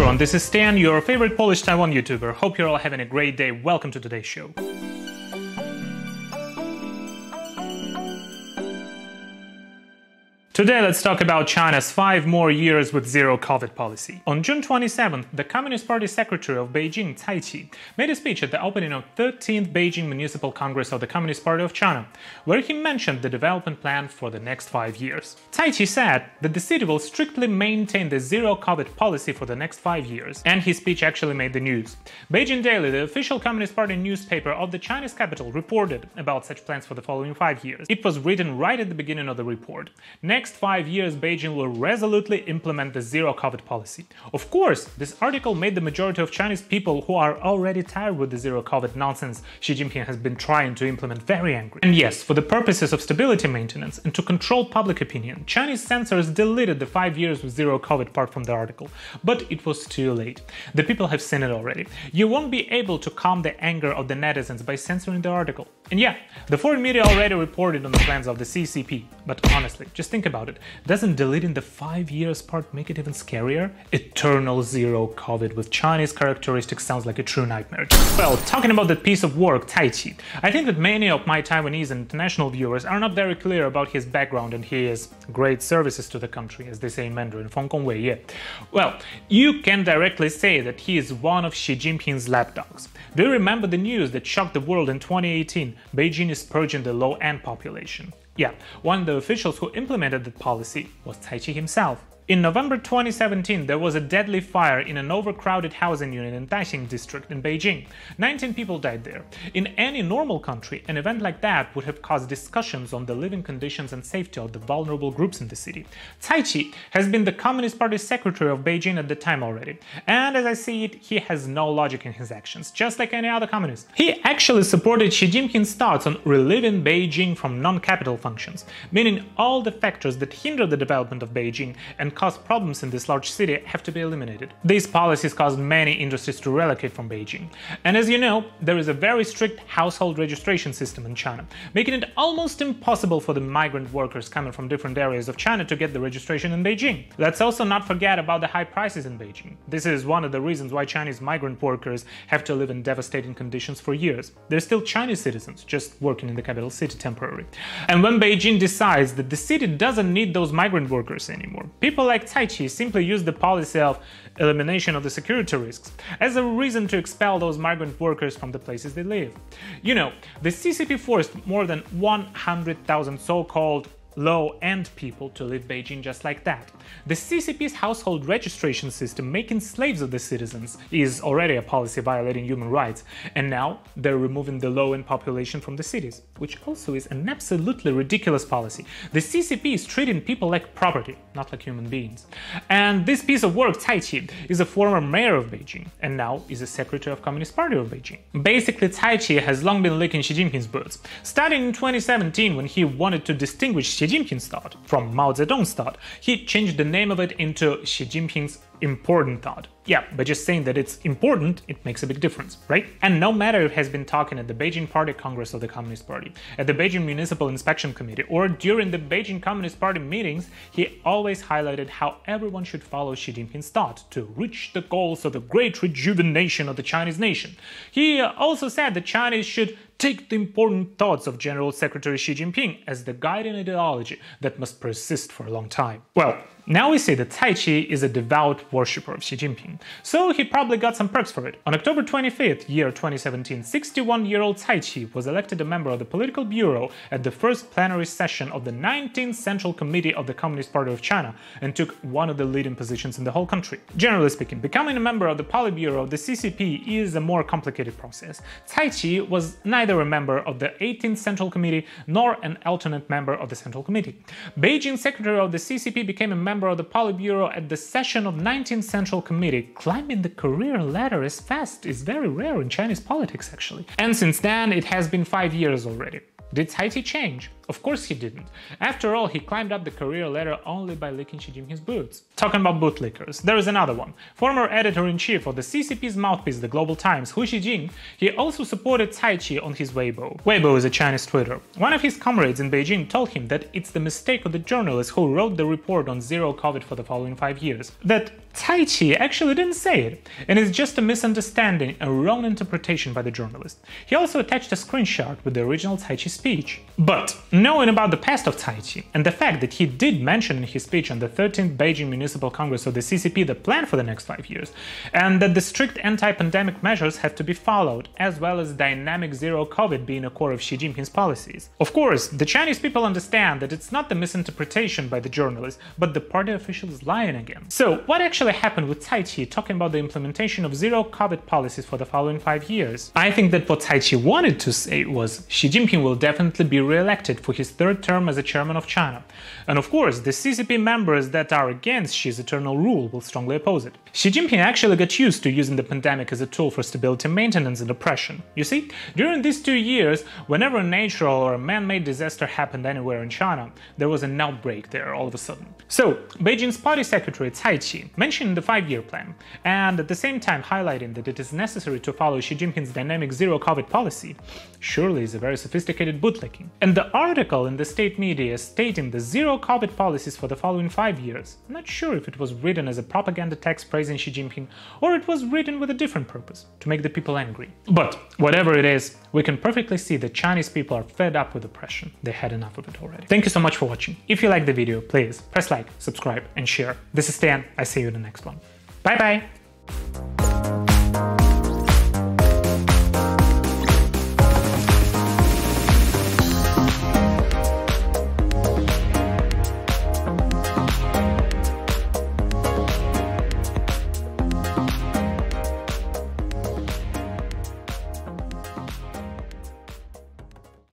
everyone, this is Stan, your favorite Polish Taiwan YouTuber. Hope you're all having a great day. Welcome to today's show. Today, let's talk about China's 5 more years with zero-COVID policy. On June 27th, the Communist Party Secretary of Beijing, Cai Qi, made a speech at the opening of 13th Beijing Municipal Congress of the Communist Party of China, where he mentioned the development plan for the next 5 years. Cai Qi said that the city will strictly maintain the zero-COVID policy for the next 5 years, and his speech actually made the news. Beijing Daily, the official Communist Party newspaper of the Chinese capital, reported about such plans for the following 5 years. It was written right at the beginning of the report. Next 5 years, Beijing will resolutely implement the zero-COVID policy. Of course, this article made the majority of Chinese people who are already tired with the zero-COVID nonsense Xi Jinping has been trying to implement very angry. And yes, for the purposes of stability maintenance and to control public opinion, Chinese censors deleted the 5 years with zero-COVID part from the article. But it was too late. The people have seen it already. You won't be able to calm the anger of the netizens by censoring the article. And yeah, the foreign media already reported on the plans of the CCP. But honestly, just think about it. Doesn't deleting the 5 years part make it even scarier? Eternal zero-COVID with Chinese characteristics sounds like a true nightmare. Well, talking about that piece of work, Cai Qi, I think that many of my Taiwanese and international viewers are not very clear about his background and his great services to the country, as they say in Mandarin, 丰功伟业. Well, you can directly say that he is one of Xi Jinping's lapdogs. Do you remember the news that shocked the world in 2018? Beijing is purging the low-end population. Yeah, one of the officials who implemented that policy was Cai Qi himself. In November 2017, there was a deadly fire in an overcrowded housing unit in Daxing district in Beijing. 19 people died there. In any normal country, an event like that would have caused discussions on the living conditions and safety of the vulnerable groups in the city. Cai Qi has been the Communist Party secretary of Beijing at the time already. And as I see it, he has no logic in his actions, just like any other communist. He actually supported Xi Jinping's thoughts on relieving Beijing from non-capital functions, meaning all the factors that hinder the development of Beijing and cause problems in this large city have to be eliminated. These policies caused many industries to relocate from Beijing. And as you know, there is a very strict household registration system in China, making it almost impossible for the migrant workers coming from different areas of China to get the registration in Beijing. Let's also not forget about the high prices in Beijing. This is one of the reasons why Chinese migrant workers have to live in devastating conditions for years. They're still Chinese citizens, just working in the capital city temporarily. And when Beijing decides that the city doesn't need those migrant workers anymore, people like Cai Qi simply used the policy of elimination of the security risks as a reason to expel those migrant workers from the places they live. You know, the CCP forced more than 100,000 so-called low-end people to leave Beijing just like that. The CCP's household registration system, making slaves of the citizens, is already a policy violating human rights, and now they're removing the low-end population from the cities, which also is an absolutely ridiculous policy. The CCP is treating people like property, not like human beings. And this piece of work, Cai Qi, is a former mayor of Beijing, and now is a secretary of Communist Party of Beijing. Basically, Cai Qi has long been licking Xi Jinping's boots, starting in 2017 when he wanted to distinguish Xi Jinping's thought from Mao Zedong's thought. He changed the name of it into Xi Jinping's important thought. Yeah, by just saying that it's important, it makes a big difference, right? And no matter if he has been talking at the Beijing Party Congress of the Communist Party, at the Beijing Municipal Inspection Committee, or during the Beijing Communist Party meetings, he always highlighted how everyone should follow Xi Jinping's thought to reach the goals of the great rejuvenation of the Chinese nation. He also said that Chinese should take the important thoughts of General Secretary Xi Jinping as the guiding ideology that must persist for a long time. Well, now we see that Cai Qi is a devout worshipper of Xi Jinping, so he probably got some perks for it. On October 25th, year 2017, 61-year-old Cai Qi was elected a member of the Political Bureau at the first plenary session of the 19th Central Committee of the Communist Party of China and took one of the leading positions in the whole country. Generally speaking, becoming a member of the Politburo of the CCP is a more complicated process. Cai Qi was neither a member of the 18th Central Committee nor an alternate member of the Central Committee. Beijing secretary of the CCP became a member of the Politburo at the session of 19th Central Committee. Climbing the career ladder as fast is very rare in Chinese politics, actually. And since then, it has been 5 years already. Did Cai Qi change? Of course he didn't. After all, he climbed up the career ladder only by licking Xi Jinping's boots. Talking about bootlickers, there is another one. Former editor-in-chief of the CCP's mouthpiece, the Global Times, Hu Xijing, he also supported Cai Qi on his Weibo. Weibo is a Chinese Twitter. One of his comrades in Beijing told him that it's the mistake of the journalist who wrote the report on zero COVID for the following 5 years. That Cai Qi actually didn't say it, and it's just a misunderstanding, a wrong interpretation by the journalist. He also attached a screenshot with the original Cai Qi speech. But knowing about the past of Cai Qi, and the fact that he did mention in his speech on the 13th Beijing Municipal Congress of the CCP the plan for the next 5 years, and that the strict anti-pandemic measures have to be followed, as well as dynamic zero COVID being a core of Xi Jinping's policies. Of course, the Chinese people understand that it's not the misinterpretation by the journalist, but the party officials lying again. So, what actually happened with Cai Qi talking about the implementation of zero COVID policies for the following 5 years? I think that what Cai Qi wanted to say was Xi Jinping will definitely be re-elected for his third term as a chairman of China. And of course, the CCP members that are against Xi's eternal rule will strongly oppose it. Xi Jinping actually got used to using the pandemic as a tool for stability maintenance and oppression. You see, during these 2 years, whenever a natural or a man-made disaster happened anywhere in China, there was an outbreak there all of a sudden. So, Beijing's party secretary Cai Qi mentioned the 5-year plan, and at the same time highlighting that it is necessary to follow Xi Jinping's dynamic zero COVID policy, surely is a very sophisticated bootlicking. And the article in the state media stating the zero COVID policies for the following 5 years, I'm not sure if it was written as a propaganda text praising Xi Jinping, or it was written with a different purpose, to make the people angry. But whatever it is, we can perfectly see that Chinese people are fed up with oppression. They had enough of it already. Thank you so much for watching. If you liked the video, please press like, subscribe, and share. This is Stan. I see you in the next one. Bye bye!